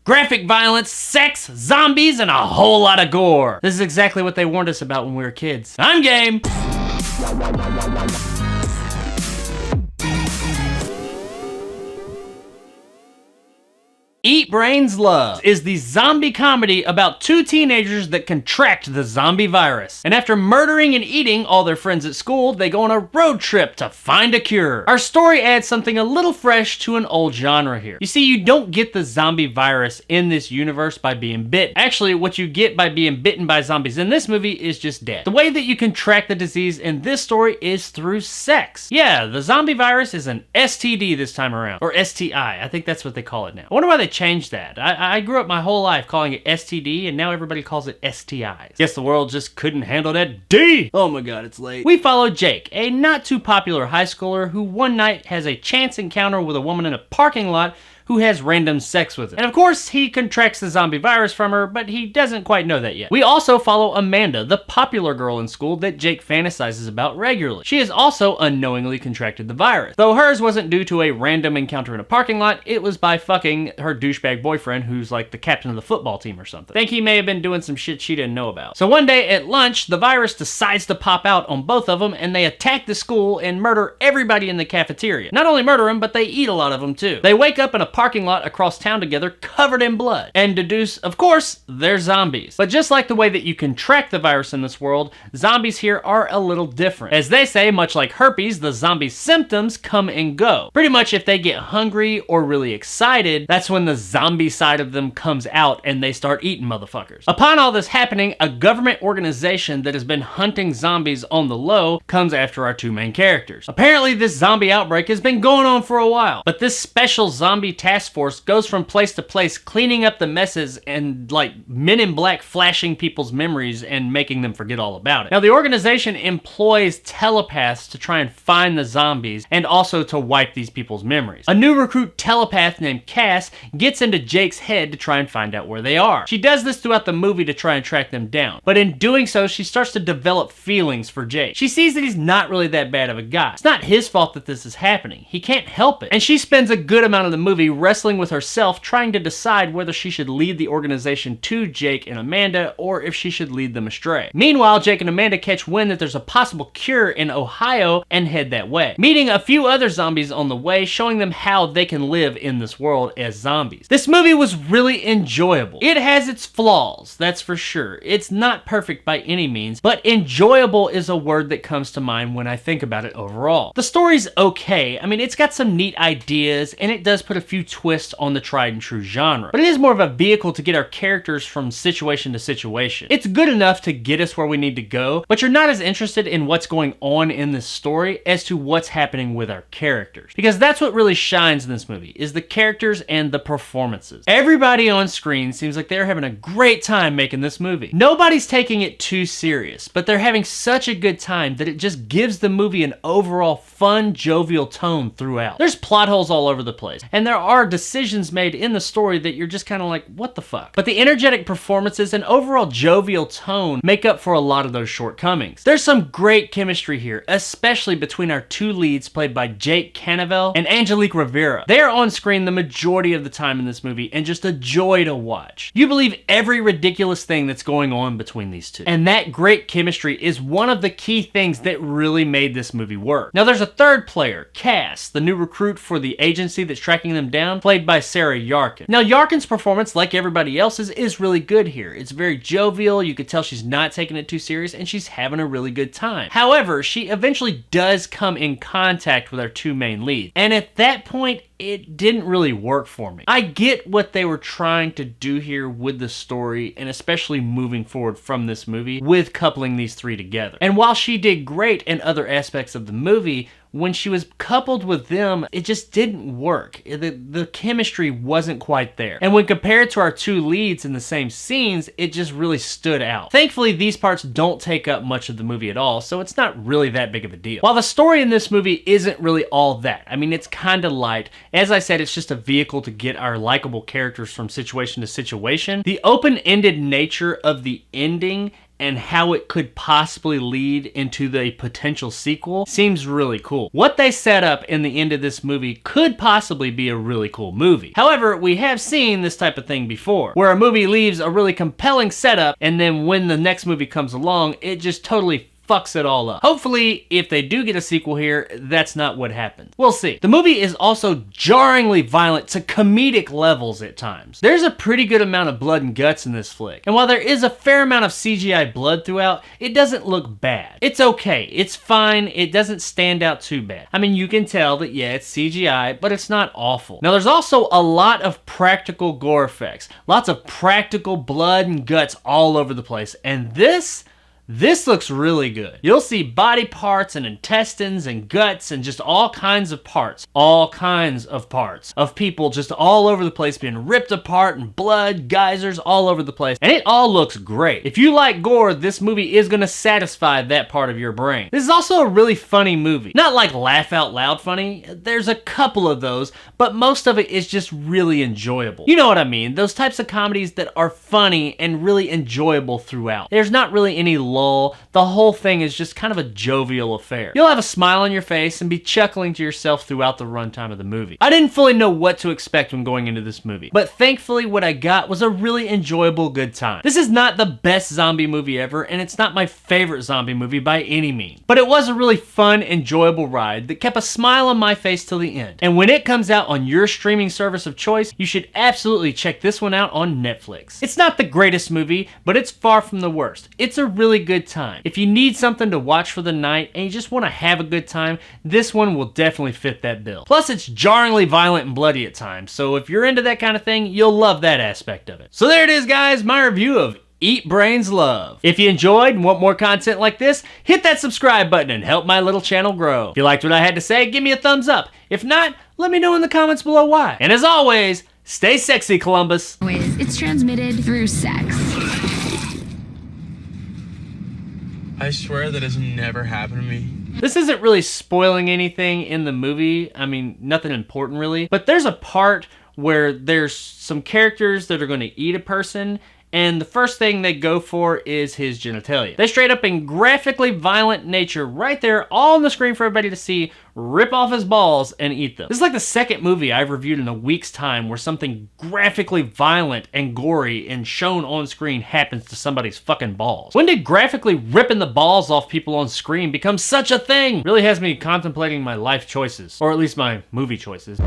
Graphic violence, sex, zombies, and a whole lot of gore. This is exactly what they warned us about when we were kids. I'm game! Eat Brains Love is the zombie comedy about two teenagers that contract the zombie virus. And after murdering and eating all their friends at school, they go on a road trip to find a cure. Our story adds something a little fresh to an old genre here. You see, you don't get the zombie virus in this universe by being bitten. Actually, what you get by being bitten by zombies in this movie is just death. The way that you contract the disease in this story is through sex. Yeah, the zombie virus is an STD this time around. Or STI, I think that's what they call it now. I wonder why they changed that. I grew up my whole life calling it STD, and now everybody calls it STIs. Guess the world just couldn't handle that D! Oh my god, it's late. We follow Jake, a not too popular high schooler who one night has a chance encounter with a woman in a parking lot who has random sex with him. And of course, he contracts the zombie virus from her, but he doesn't quite know that yet. We also follow Amanda, the popular girl in school that Jake fantasizes about regularly. She has also unknowingly contracted the virus. Though hers wasn't due to a random encounter in a parking lot, it was by fucking her douchebag boyfriend who's like the captain of the football team or something. Think he may have been doing some shit she didn't know about. So one day at lunch, the virus decides to pop out on both of them, and they attack the school and murder everybody in the cafeteria. Not only murder them, but they eat a lot of them too. They wake up in a parking lot across town together covered in blood and deduce, of course, they're zombies. But just like the way that you contract the virus in this world, zombies here are a little different. As they say, much like herpes, the zombie symptoms come and go. Pretty much if they get hungry or really excited, that's when the zombie side of them comes out and they start eating motherfuckers. Upon all this happening, a government organization that has been hunting zombies on the low comes after our two main characters. Apparently this zombie outbreak has been going on for a while, but this special zombie task force goes from place to place cleaning up the messes and like Men in Black flashing people's memories and making them forget all about it. Now the organization employs telepaths to try and find the zombies and also to wipe these people's memories. A new recruit telepath named Cass gets into Jake's head to try and find out where they are. She does this throughout the movie to try and track them down, but in doing so she starts to develop feelings for Jake. She sees that he's not really that bad of a guy. It's not his fault that this is happening. He can't help it. And she spends a good amount of the movie wrestling with herself, trying to decide whether she should lead the organization to Jake and Amanda or if she should lead them astray. Meanwhile, Jake and Amanda catch wind that there's a possible cure in Ohio and head that way, meeting a few other zombies on the way, showing them how they can live in this world as zombies. This movie was really enjoyable. It has its flaws, that's for sure. It's not perfect by any means, but enjoyable is a word that comes to mind when I think about it overall. The story's okay. I mean, it's got some neat ideas and it does put a few twists on the tried and true genre, but it is more of a vehicle to get our characters from situation to situation. It's good enough to get us where we need to go, but you're not as interested in what's going on in this story as to what's happening with our characters, because that's what really shines in this movie, is the characters and the performances. Everybody on screen seems like they're having a great time making this movie. Nobody's taking it too serious, but they're having such a good time that it just gives the movie an overall fun, jovial tone throughout. There's plot holes all over the place, and there are decisions made in the story that you're just kind of like, what the fuck? But the energetic performances and overall jovial tone make up for a lot of those shortcomings. There's some great chemistry here, especially between our two leads played by Jake Canavelle and Angelique Rivera. They are on screen the majority of the time in this movie and just a joy to watch. You believe every ridiculous thing that's going on between these two. And that great chemistry is one of the key things that really made this movie work. Now there's a third player, Cass, the new recruit for the agency that's tracking them down, played by Sarah Yarkin. Now Yarkin's performance, like everybody else's, is really good here. It's very jovial, you could tell she's not taking it too serious, and she's having a really good time. However, she eventually does come in contact with our two main leads, and at that point, it didn't really work for me. I get what they were trying to do here with the story, and especially moving forward from this movie with coupling these three together. And while she did great in other aspects of the movie, when she was coupled with them, it just didn't work. The chemistry wasn't quite there. And when compared to our two leads in the same scenes, it just really stood out. Thankfully, these parts don't take up much of the movie at all, so it's not really that big of a deal. While the story in this movie isn't really all that, I mean, it's kind of light. As I said, it's just a vehicle to get our likable characters from situation to situation. The open-ended nature of the ending and how it could possibly lead into the potential sequel seems really cool. What they set up in the end of this movie could possibly be a really cool movie. However, we have seen this type of thing before, where a movie leaves a really compelling setup, and then when the next movie comes along, it just totally fucks it all up. Hopefully, if they do get a sequel here, that's not what happens. We'll see. The movie is also jarringly violent to comedic levels at times. There's a pretty good amount of blood and guts in this flick, and while there is a fair amount of CGI blood throughout, it doesn't look bad. It's okay. It's fine. It doesn't stand out too bad. I mean, you can tell that, yeah, it's CGI, but it's not awful. Now, there's also a lot of practical gore effects. Lots of practical blood and guts all over the place, and this looks really good. You'll see body parts and intestines and guts and just all kinds of parts. All kinds of parts of people just all over the place being ripped apart and blood, geysers all over the place. And it all looks great. If you like gore, this movie is going to satisfy that part of your brain. This is also a really funny movie. Not like laugh out loud funny. There's a couple of those, but most of it is just really enjoyable. You know what I mean? Those types of comedies that are funny and really enjoyable throughout. There's not really any lull. The whole thing is just kind of a jovial affair. You'll have a smile on your face and be chuckling to yourself throughout the runtime of the movie. I didn't fully know what to expect when going into this movie, but thankfully what I got was a really enjoyable good time. This is not the best zombie movie ever, and it's not my favorite zombie movie by any means, but it was a really fun, enjoyable ride that kept a smile on my face till the end. And when it comes out on your streaming service of choice, you should absolutely check this one out on Netflix. It's not the greatest movie, but it's far from the worst. It's a really good time. If you need something to watch for the night and you just want to have a good time, this one will definitely fit that bill. Plus, it's jarringly violent and bloody at times, so if you're into that kind of thing, you'll love that aspect of it. So there it is, guys, my review of Eat Brains Love. If you enjoyed and want more content like this, hit that subscribe button and help my little channel grow. If you liked what I had to say, give me a thumbs up. If not, let me know in the comments below why. And as always, stay sexy, Columbus. It's transmitted through sex. I swear that has never happened to me. This isn't really spoiling anything in the movie. I mean, nothing important really. But there's a part where there's some characters that are going to eat a person, and the first thing they go for is his genitalia. They straight up in graphically violent nature right there all on the screen for everybody to see, rip off his balls and eat them. This is like the second movie I've reviewed in a week's time where something graphically violent and gory and shown on screen happens to somebody's fucking balls. When did graphically ripping the balls off people on screen become such a thing? Really has me contemplating my life choices, or at least my movie choices.